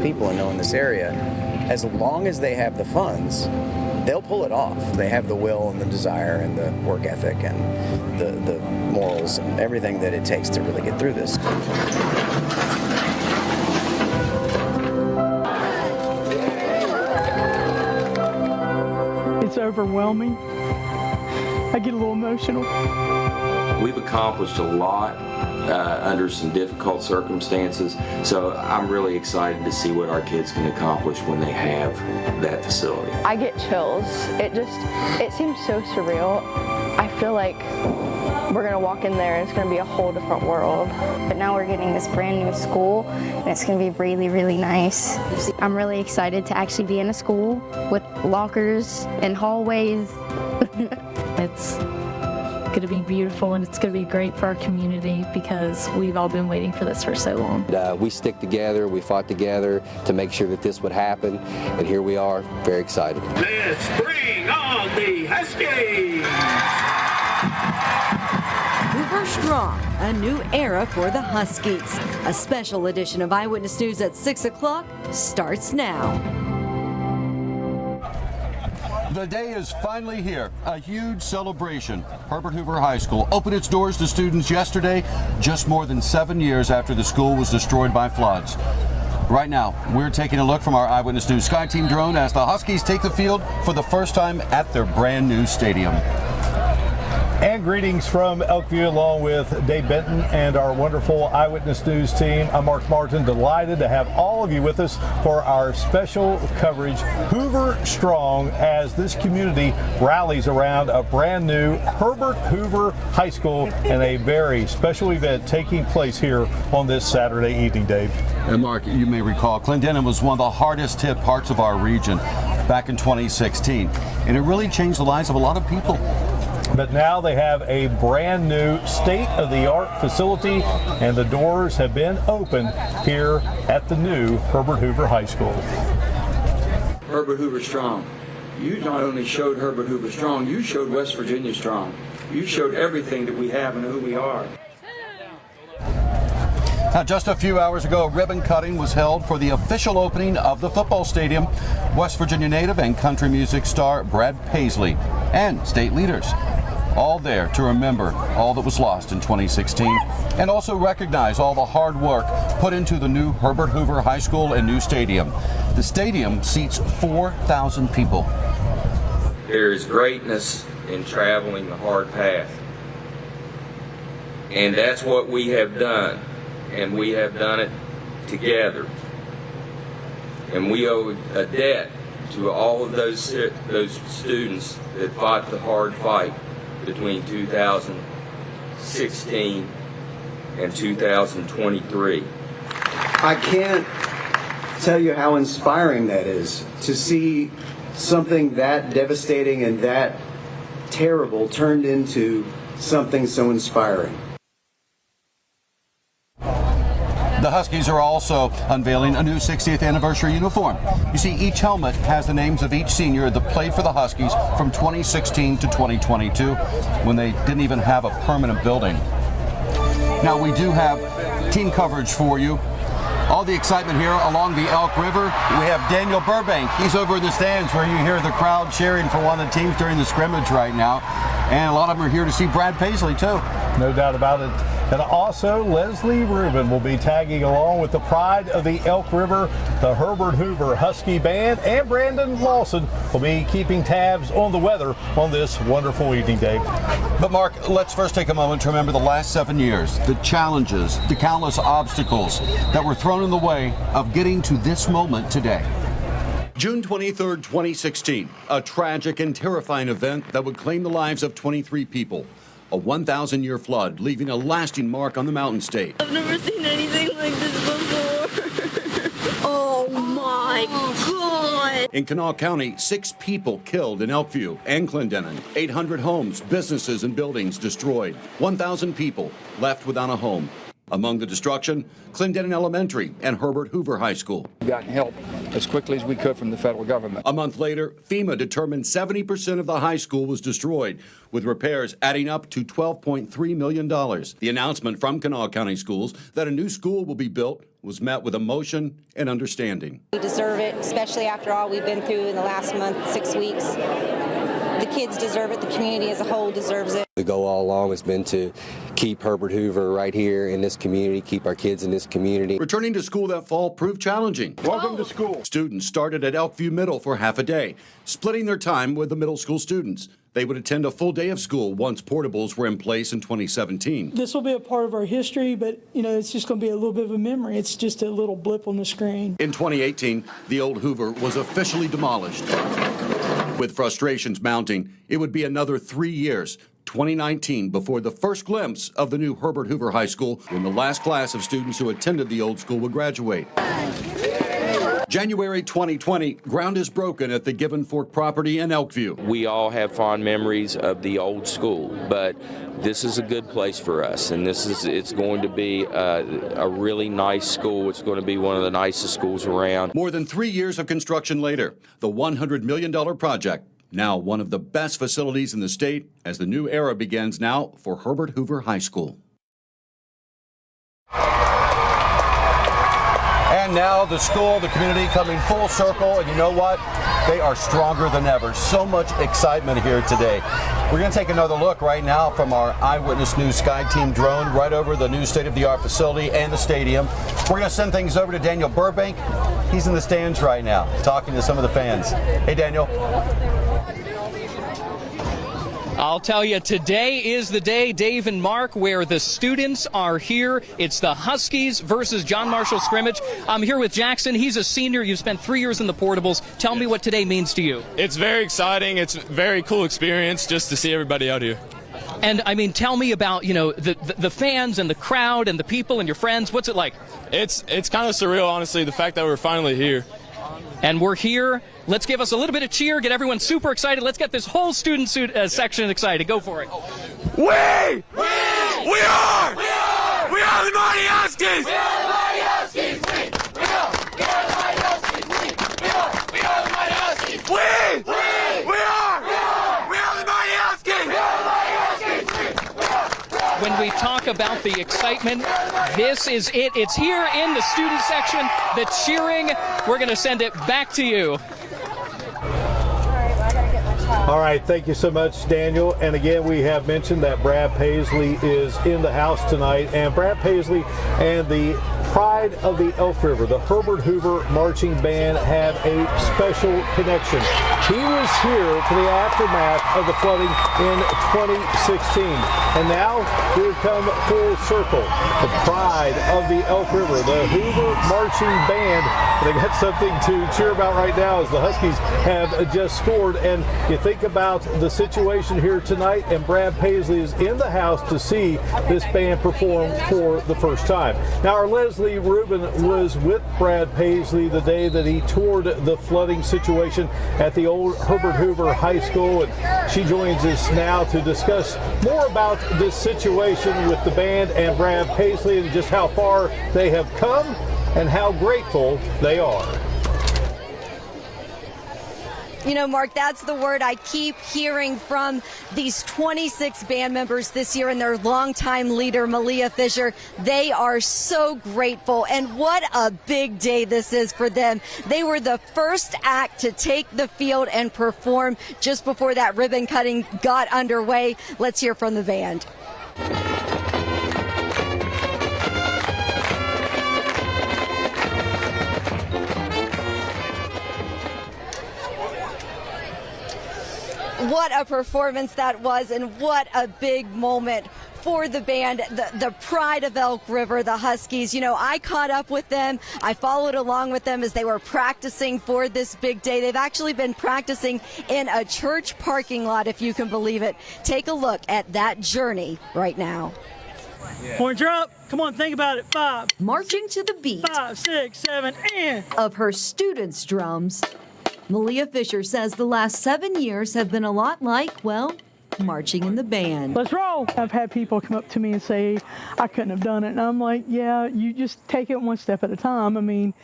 people and knowing this area, as long as they have the funds, they'll pull it off. They have the will and the desire and the work ethic and the morals and everything that it takes to really get through this. It's overwhelming. I get a little emotional. We've accomplished a lot under some difficult circumstances, so I'm really excited to see what our kids can accomplish when they have that facility. I get chills. It seems so surreal. I feel like we're gonna walk in there and it's gonna be a whole different world. But now we're getting this brand new school and it's gonna be really, really nice. I'm really excited to actually be in a school with lockers and hallways. It's going to be beautiful, and it's going to be great for our community because we've all been waiting for this for so long. We stick together, we fought together to make sure that this would happen, and here we are, very excited. Let's bring on the Huskies! Hoover Strong, a new era for the Huskies. A special edition of Eyewitness News at 6 o'clock starts now. The day is finally here, a huge celebration. Herbert Hoover High School opened its doors to students yesterday, just more than 7 years after the school was destroyed by floods. Right now, we're taking a look from our Eyewitness News Sky Team drone as the Huskies take the field for the first time at their brand new stadium. And greetings from Elkview along with Dave Benton and our wonderful Eyewitness News team. I'm Mark Martin, delighted to have all of you with us for our special coverage, Hoover Strong, as this community rallies around a brand new Herbert Hoover High School and a very special event taking place here on this Saturday evening, Dave. And Mark, you may recall, Clendenin was one of the hardest hit parts of our region back in 2016, and it really changed the lives of a lot of people. But now they have a brand new state-of-the-art facility, and the doors have been opened here at the new Herbert Hoover High School. Herbert Hoover Strong. You not only showed Herbert Hoover Strong, you showed West Virginia strong. You showed everything that we have and who we are. Now, just a few hours ago, ribbon cutting was held for the official opening of the football stadium. West Virginia native and country music star Brad Paisley and state leaders all there to remember all that was lost in 2016 and also recognize all the hard work put into the new Herbert Hoover High School and new stadium. The stadium seats 4,000 people. There is greatness in traveling the hard path. And that's what we have done. And we have done it together. And we owe a debt to all of those students that fought the hard fight between 2016 and 2023. I can't tell you how inspiring that is to see something that devastating and that terrible turned into something so inspiring. The Huskies are also unveiling a new 60th anniversary uniform. You see, each helmet has the names of each senior that played for the Huskies from 2016 to 2022, when they didn't even have a permanent building. Now, we do have team coverage for you. All the excitement here along the Elk River. We have Daniel Burbank. He's over in the stands where you hear the crowd cheering for one of the teams during the scrimmage right now. And a lot of them are here to see Brad Paisley, too. No doubt about it. And also, Leslie Rubin will be tagging along with the pride of the Elk River, the Herbert Hoover Husky Band, and Brandon Lawson will be keeping tabs on the weather on this wonderful evening, Dave. But Mark, let's first take a moment to remember the last 7 years, the challenges, the countless obstacles that were thrown in the way of getting to this moment today. June 23rd, 2016, a tragic and terrifying event that would claim the lives of 23 people. A 1,000-year flood, leaving a lasting mark on the Mountain State. I've never seen anything like this before. Oh my God! In Kanawha County, 6 people killed in Elkview and Clendenin. 800 homes, businesses, and buildings destroyed. 1,000 people left without a home. Among the destruction, Clendenin Elementary and Herbert Hoover High School. We got help as quickly as we could from the federal government. A month later, FEMA determined 70% of the high school was destroyed, with repairs adding up to $12.3 million. The announcement from Kanawha County Schools that a new school will be built was met with emotion and understanding. We deserve it, especially after all we've been through in the last month, 6 weeks. The kids deserve it. The community as a whole deserves it. The goal all along has been to keep Herbert Hoover right here in this community, keep our kids in this community. Returning to school that fall proved challenging. Welcome to school. Students started at Elkview Middle for half a day, splitting their time with the middle school students. They would attend a full day of school once portables were in place in 2017. This will be a part of our history, but it's just going to be a little bit of a memory. It's just a little blip on the screen. In 2018, the old Hoover was officially demolished. With frustrations mounting, it would be another 3 years, 2019, before the first glimpse of the new Herbert Hoover High School, when the last class of students who attended the old school would graduate. January 2020, ground is broken at the Given Fork property in Elkview. We all have fond memories of the old school, but this is a good place for us, and it's going to be a really nice school. It's going to be one of the nicest schools around. More than 3 years of construction later, the $100 million project, now one of the best facilities in the state, as the new era begins now for Herbert Hoover High School. And now the school, the community coming full circle, and you know what? They are stronger than ever. So much excitement here today. We're going to take another look right now from our Eyewitness News Sky Team drone right over the new state-of-the-art facility and the stadium. We're going to send things over to Daniel Burbank. He's in the stands right now talking to some of the fans. Hey, Daniel. I'll tell you, today is the day, Dave and Mark, where the students are here. It's the Huskies versus John Marshall scrimmage. I'm here with Jackson. He's a senior. You've spent 3 years in the portables. Tell me what today means to you. It's very exciting. It's a very cool experience just to see everybody out here. And, I mean, tell me about, the fans and the crowd and the people and your friends. What's it like? It's kind of surreal, honestly, the fact that we're finally here. And we're here. Let's give us a little bit of cheer, get everyone super excited. Let's get this whole student section excited. Go for it. We are the Mighty Huskies! We are the Mighty Huskies! We are the Mighty Huskies! We are the Mighty Huskies! We are the Mighty Huskies! We are the Mighty Huskies! When we talk about the excitement, this is it. It's here in the student section. The cheering, we're going to send it back to you. All right, thank you so much, Daniel. And again, we have mentioned that Brad Paisley is in the house tonight. And Brad Paisley and the Pride of the Elk River, the Herbert Hoover Marching Band, have a special connection. He was here for the aftermath of the flooding in 2016. And now we've come full circle. The Pride of the Elk River, the Hoover Marching Band. They got something to cheer about right now as the Huskies have just scored. And you think about the situation here tonight, and Brad Paisley is in the house to see this band perform for the first time. Now, our Leslie Rubin was with Brad Paisley the day that he toured the flooding situation at the old Herbert Hoover High School, and she joins us now to discuss more about this situation with the band and Brad Paisley and just how far they have come and how grateful they are. Mark, that's the word I keep hearing from these 26 band members this year and their longtime leader, Malia Fisher. They are so grateful, and what a big day this is for them. They were the first act to take the field and perform just before that ribbon cutting got underway. Let's hear from the band. What a performance that was, and what a big moment for the band, the Pride of Elk River, the Huskies. I caught up with them. I followed along with them as they were practicing for this big day. They've actually been practicing in a church parking lot, if you can believe it. Take a look at that journey right now. Horns are up. Come on, think about it. 5. Marching to the beat. 5, 6, 7, and. Of her students' drums. Malia Fisher says the last 7 years have been a lot like, well, marching in the band. Let's roll. I've had people come up to me and say, I couldn't have done it. And I'm like, yeah, you just take it one step at a time. I mean,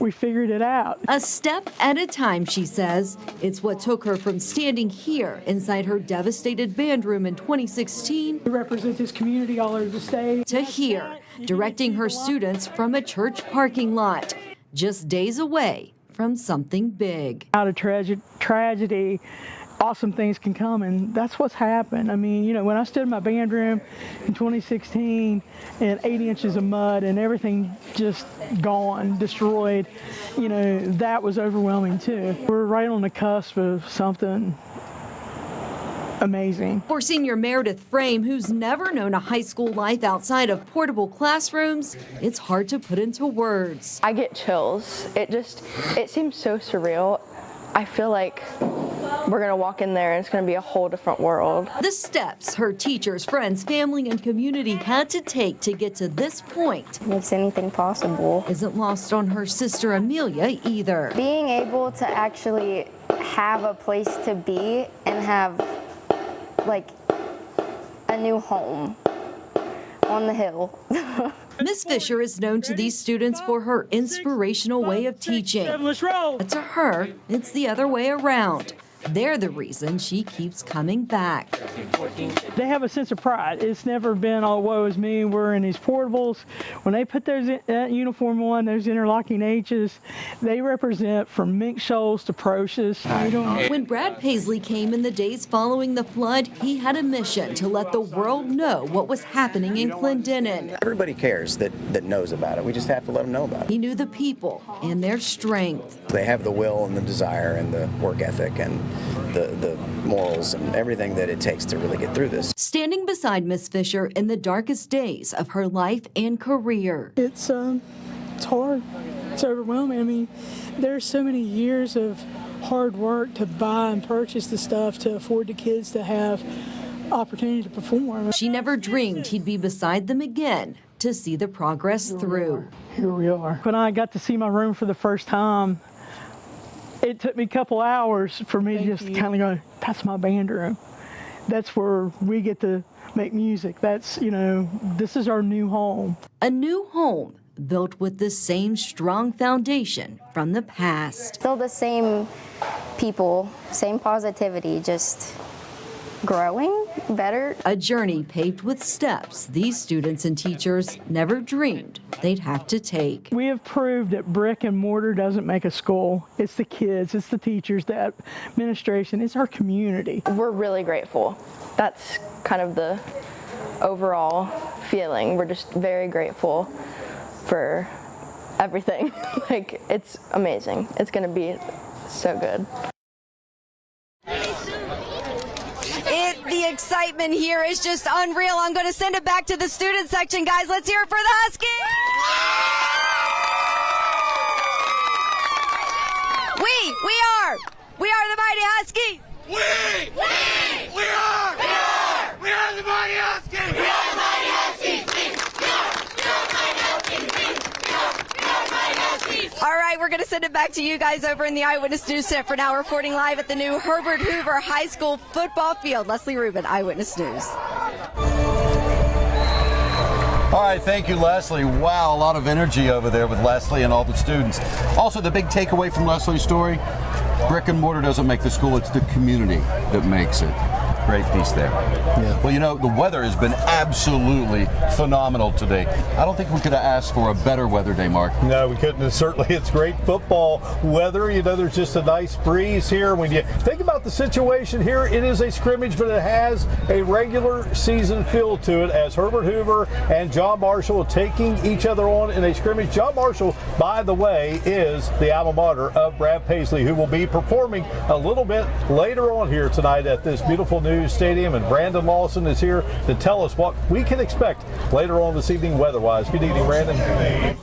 we figured it out. A step at a time, she says. It's what took her from standing here inside her devastated band room in 2016 We represent this community all over the state. to here, directing her students from a church parking lot, just days away from something big. Out of tragedy, awesome things can come, and that's what's happened. I mean, you know, when I stood in my band room in 2016 and 80 inches of mud and everything just gone, destroyed, you know, that was overwhelming too. We're right on the cusp of something amazing. For senior Meredith Frame, who's never known a high school life outside of portable classrooms, it's hard to put into words. I get chills. It seems so surreal. I feel like we're going to walk in there and it's going to be a whole different world. The steps her teachers, friends, family, and community had to take to get to this point Makes anything possible. isn't lost on her sister Amelia either. Being able to actually have a place to be and have like a new home on the hill. Miss Fisher is known to these students for her inspirational way of teaching. But to her, it's the other way around. They're the reason she keeps coming back. They have a sense of pride. It's never been, oh, woe is me, we're in these portables. When they put that uniform on, those interlocking H's, they represent from Mink Shoals to Procius. When Brad Paisley came in the days following the flood, he had a mission to let the world know what was happening in Clendenin. Everybody cares that knows about it. We just have to let them know about it. He knew the people and their strength. They have the will and the desire and the work ethic and the morals and everything that it takes to really get through this. Standing beside Miss Fisher in the darkest days of her life and career. It's hard. It's overwhelming. I mean, there's so many years of hard work to buy and purchase the stuff to afford the kids to have opportunity to perform. She never dreamed he'd be beside them again to see the progress through. Here we are. When I got to see my room for the first time, it took me a couple hours for me to just kind of go, that's my band room. That's where we get to make music. That's, you know, this is our new home. A new home built with the same strong foundation from the past. Still the same people, same positivity, just growing better. A journey paved with steps these students and teachers never dreamed they'd have to take. We have proved that brick and mortar doesn't make a school. It's the kids, it's the teachers, the administration, it's our community. We're really grateful. That's kind of the overall feeling. We're just very grateful for everything. Like, it's amazing. It's going to be so good. The excitement here is just unreal. I'm going to send it back to the student section, guys. Let's hear it for the Huskies. We are the Mighty Huskies. We are the Mighty Huskies. We are the Mighty Huskies. All right, we're going to send it back to you guys over in the Eyewitness News Center for now, reporting live at the new Herbert Hoover High School football field. Leslie Rubin, Eyewitness News. All right, thank you, Leslie. Wow, a lot of energy over there with Leslie and all the students. Also, the big takeaway from Leslie's story, brick and mortar doesn't make the school, it's the community that makes it. Great piece there. Yeah. Well, you know, the weather has been absolutely phenomenal today. I don't think we could have asked for a better weather day, Mark. No, we couldn't. And certainly, it's great football weather. You know, there's just a nice breeze here. When you think about the situation here, it is a scrimmage, but it has a regular season feel to it as Herbert Hoover and John Marshall taking each other on in a scrimmage. John Marshall, by the way, is the alma mater of Brad Paisley, who will be performing a little bit later on here tonight at this beautiful new stadium, and Brandon Lawson is here to tell us what we can expect later on this evening weather-wise. Good evening, Brandon.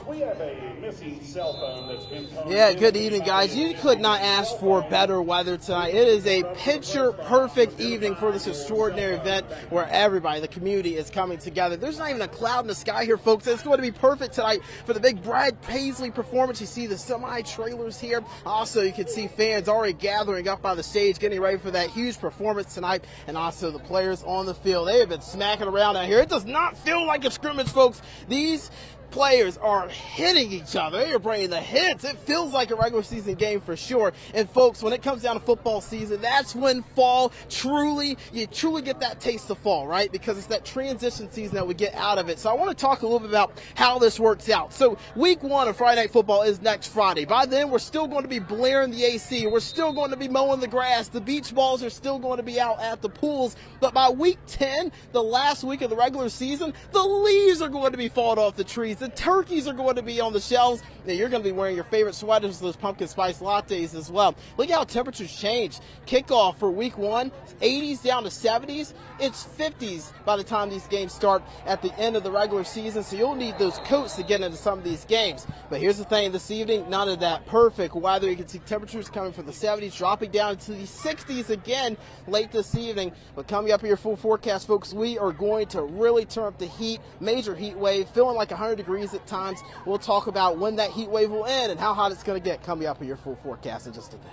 We have a missing cell phone that's been coming. Yeah, good evening, guys. You could not ask for better weather tonight. It is a picture-perfect evening for this extraordinary event where everybody, the community, is coming together. There's not even a cloud in the sky here, folks. It's going to be perfect tonight for the big Brad Paisley performance. You see the semi-trailers here. Also, you can see fans already gathering up by the stage, getting ready for that huge performance tonight, and also the players on the field. They have been smacking around out here. It does not feel like a scrimmage, folks. These players are hitting each other. They are bringing the hits. It feels like a regular season game for sure. And folks, when it comes down to football season, that's when fall you truly get that taste of fall, right? Because it's that transition season that we get out of it. So I want to talk a little bit about how this works out. So week 1 of Friday Night Football is next Friday. By then, we're still going to be blaring the AC. We're still going to be mowing the grass. The beach balls are still going to be out at the pools. But by week 10, the last week of the regular season, the leaves are going to be falling off the trees. The turkeys are going to be on the shelves. And you're going to be wearing your favorite sweaters, those pumpkin spice lattes as well. Look how temperatures change. Kickoff for week 1, 80s down to 70s. It's 50s by the time these games start at the end of the regular season. So you'll need those coats to get into some of these games. But here's the thing, this evening, none of that perfect weather. You can see temperatures coming from the 70s, dropping down into the 60s again late this evening. But coming up in your full forecast, folks, we are going to really turn up the heat. Major heat wave, feeling like 100 degrees at times. We'll talk about when that heat wave will end and how hot it's going to get coming up in your full forecast in just a bit.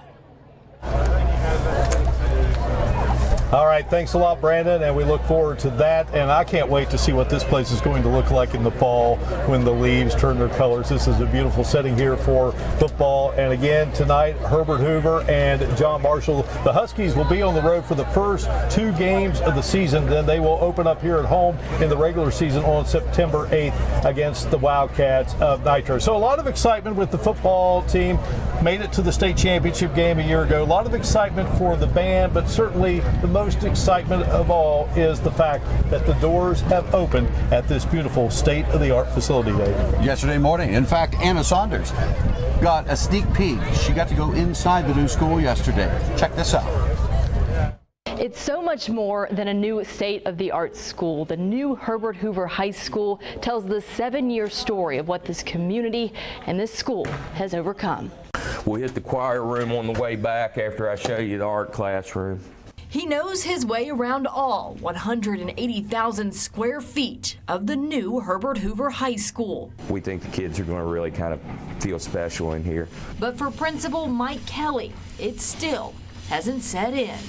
All right, thanks a lot, Brandon, and we look forward to that. And I can't wait to see what this place is going to look like in the fall when the leaves turn their colors. This is a beautiful setting here for football. And again, tonight, Herbert Hoover and John Marshall. The Huskies will be on the road for the first 2 games of the season. Then they will open up here at home in the regular season on September 8th against the Wildcats of Nitro. So a lot of excitement with the football team. Made it to the state championship game a year ago. A lot of excitement for the band, but certainly the most excitement of all is the fact that the doors have opened at this beautiful state-of-the-art facility, Dave. Yesterday morning. In fact, Anna Saunders got a sneak peek. She got to go inside the new school yesterday. Check this out. It's so much more than a new state-of-the-art school. The new Herbert Hoover High School tells the 7-year story of what this community and this school has overcome. We'll hit the choir room on the way back after I show you the art classroom. He knows his way around all 180,000 square feet of the new Herbert Hoover High School. We think the kids are going to really kind of feel special in here. But for Principal Mike Kelly, it still hasn't set in.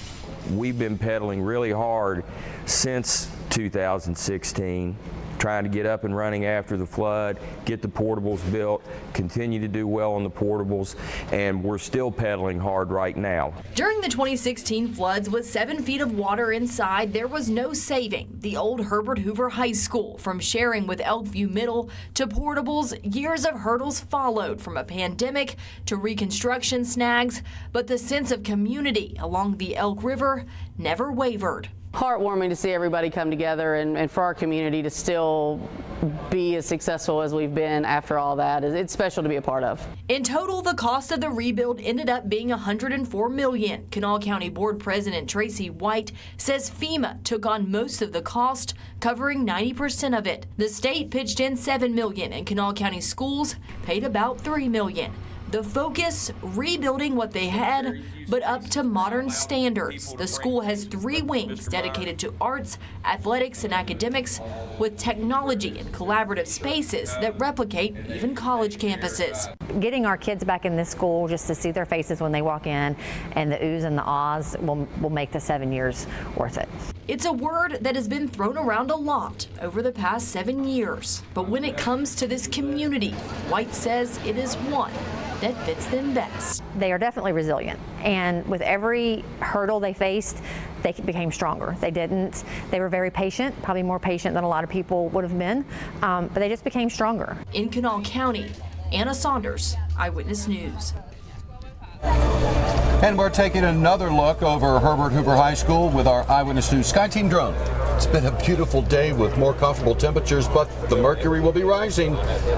We've been pedaling really hard since 2016, trying to get up and running after the flood, get the portables built, continue to do well on the portables, and we're still pedaling hard right now. During the 2016 floods with 7 feet of water inside, there was no saving the old Herbert Hoover High School from sharing with Elkview Middle to portables. Years of hurdles followed, from a pandemic to reconstruction snags, but the sense of community along the Elk River never wavered. Heartwarming to see everybody come together and for our community to still be as successful as we've been after all that. It's special to be a part of. In total, the cost of the rebuild ended up being $104 million. Kanawha County Board President Tracy White says FEMA took on most of the cost, covering 90% of it. The state pitched in $7 million, and Kanawha County Schools paid about $3 million. The focus, rebuilding what they had, but up to modern standards. The school has 3 wings dedicated to arts, athletics, and academics, with technology and collaborative spaces that replicate even college campuses. Getting our kids back in this school just to see their faces when they walk in and the oohs and the ahs will make the 7 years worth it. It's a word that has been thrown around a lot over the past 7 years. But when it comes to this community, White says it is one that fits them best. They are definitely resilient, and with every hurdle they faced, they became stronger. They were very patient, probably more patient than a lot of people would have been, but they just became stronger. In Kanawha County, Anna Saunders, Eyewitness News. And we're taking another look over Herbert Hoover High School with our Eyewitness News Sky Team drone. It's been a beautiful day with more comfortable temperatures, but the mercury will be rising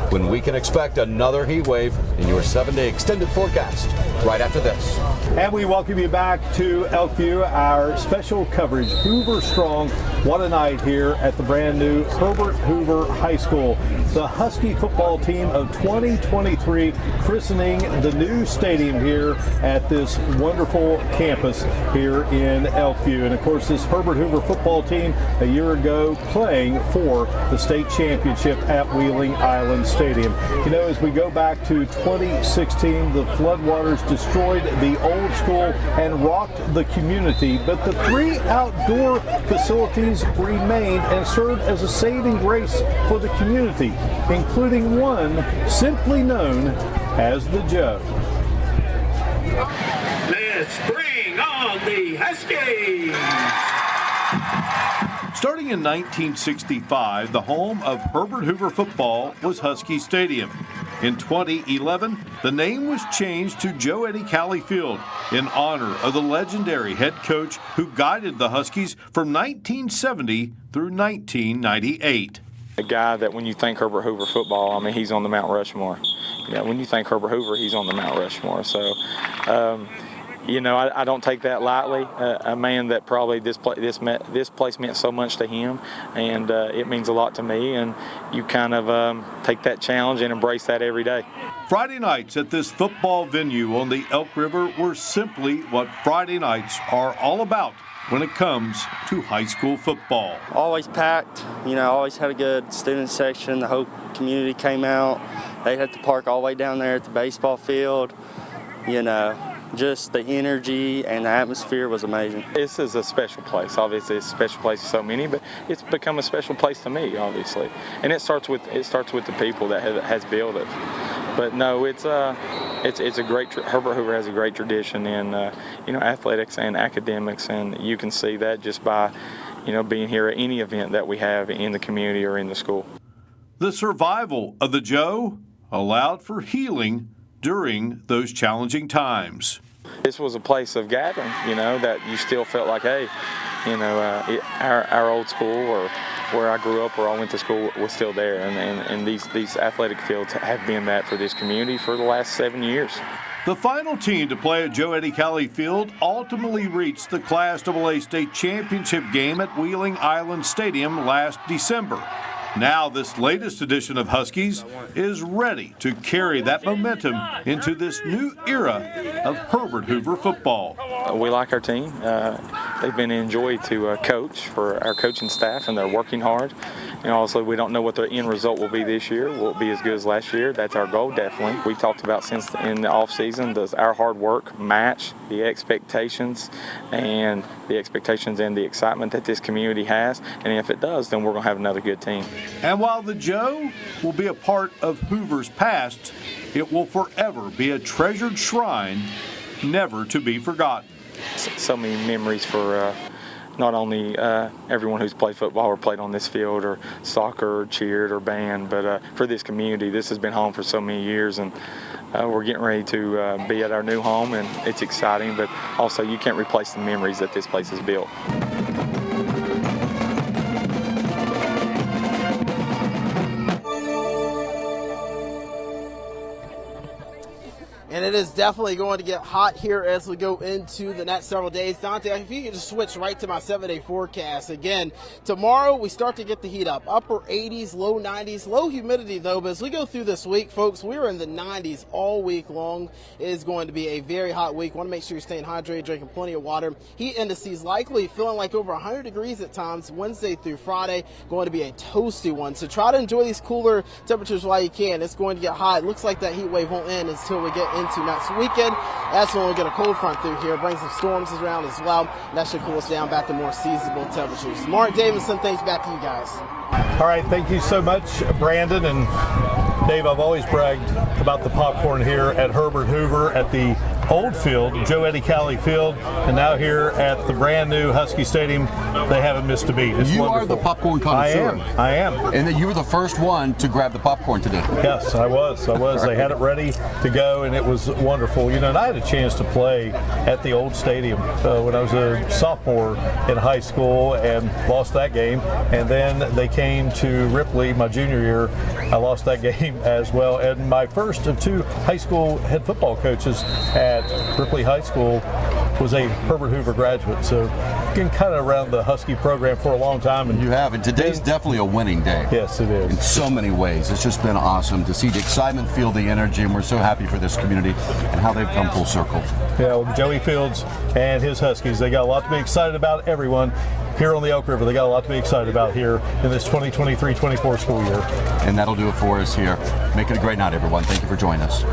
when we can expect another heat wave in your 7-day extended forecast right after this. And we welcome you back to Elkview, our special coverage, Hoover Strong. What a night here at the brand new Herbert Hoover High School. The Husky football team of 2023 christening the new stadium here at this wonderful campus here in Elkview. And of course, this Herbert Hoover football team a year ago playing for the state championship at Wheeling Island Stadium. You know, as we go back to 2016, the floodwaters destroyed the old school and rocked the community, but the 3 outdoor facilities remained and served as a saving grace for the community, including one simply known as the Joe. Let's bring on the Huskies! Starting in 1965, the home of Herbert Hoover football was Husky Stadium. In 2011, the name was changed to Joe Eddie Calley Field in honor of the legendary head coach who guided the Huskies from 1970 through 1998. A guy that when you think Herbert Hoover football, I mean, he's on the Mount Rushmore. You know, when you think Herbert Hoover, he's on the Mount Rushmore. So, you know, I don't take that lightly. A man that probably this place meant so much to him, and it means a lot to me. And you kind of take that challenge and embrace that every day. Friday nights at this football venue on the Elk River were simply what Friday nights are all about when it comes to high school football. Always packed, you know, always had a good student section. The whole community came out. They had to park all the way down there at the baseball field. You know, just the energy and the atmosphere was amazing. This is a special place. Obviously, it's a special place to so many, but it's become a special place to me, obviously. And it starts with the people that has built it. But no, it's a great. Herbert Hoover has a great tradition in you know, athletics and academics, and you can see that just by, you know, being here at any event that we have in the community or in the school. The survival of the Joe allowed for healing during those challenging times. This was a place of gathering, you know, that you still felt like, hey, you know, our old school or where I grew up, where I went to school, was still there. And these athletic fields have been that for this community for the last 7 years. The final team to play at Joe Eddie Calley Field ultimately reached the Class AA state championship game at Wheeling Island Stadium last December. Now this latest edition of Huskies is ready to carry that momentum into this new era of Herbert Hoover football. We like our team. They've been an joy to coach for our coaching staff, and they're working hard. And also, we don't know what the end result will be this year. Will it be as good as last year? That's our goal, definitely. We talked about since in the off season, does our hard work match the expectations and the excitement that this community has? And if it does, then we're going to have another good team. And while the Joe will be a part of Hoover's past, it will forever be a treasured shrine, never to be forgotten. So many memories for not only everyone who's played football or played on this field or soccer or cheered or band, but for this community. This has been home for so many years, and we're getting ready to be at our new home, and it's exciting, but also you can't replace the memories that this place has built. And it is definitely going to get hot here as we go into the next several days. Dante, if you could just switch right to my 7-day forecast. Again, tomorrow we start to get the heat up. Upper 80s, low 90s, low humidity though. But as we go through this week, folks, we're in the 90s all week long. It is going to be a very hot week. Want to make sure you're staying hydrated, drinking plenty of water. Heat indices likely feeling like over 100 degrees at times Wednesday through Friday. Going to be a toasty one. So try to enjoy these cooler temperatures while you can. It's going to get hot. It looks like that heat wave won't end until we get into next weekend. That's when we'll get a cold front through here, bring some storms around as well. That should cool us down back to more seasonable temperatures. Mark Davidson, thanks back to you guys. All right, thank you so much, Brandon. And Dave, I've always bragged about the popcorn here at Herbert Hoover at the old field, Joe Eddie Cali Field, and now here at the brand new Husky Stadium, they haven't missed a beat. It's you wonderful. are the popcorn connoisseur. I am. And then you were the first one to grab the popcorn today. Yes, I was. They had it ready to go, and it was wonderful. You know, and I had a chance to play at the old stadium when I was a sophomore in high school and lost that game. And then they came to Ripley my junior year. I lost that game as well. And my first of 2 high school head football coaches at Ripley High School was a Herbert Hoover graduate. So been kind of around the Husky program for a long time. And you have, and today's definitely a winning day. Yes, it is. In so many ways. It's just been awesome to see the excitement, feel the energy, and we're so happy for this community and how they've come full circle. Yeah, well, Joey Fields and his Huskies, they got a lot to be excited about. Everyone here on the Elk River, they got a lot to be excited about here in this 2023-24 school year. And that'll do it for us here. Make it a great night, everyone. Thank you for joining us.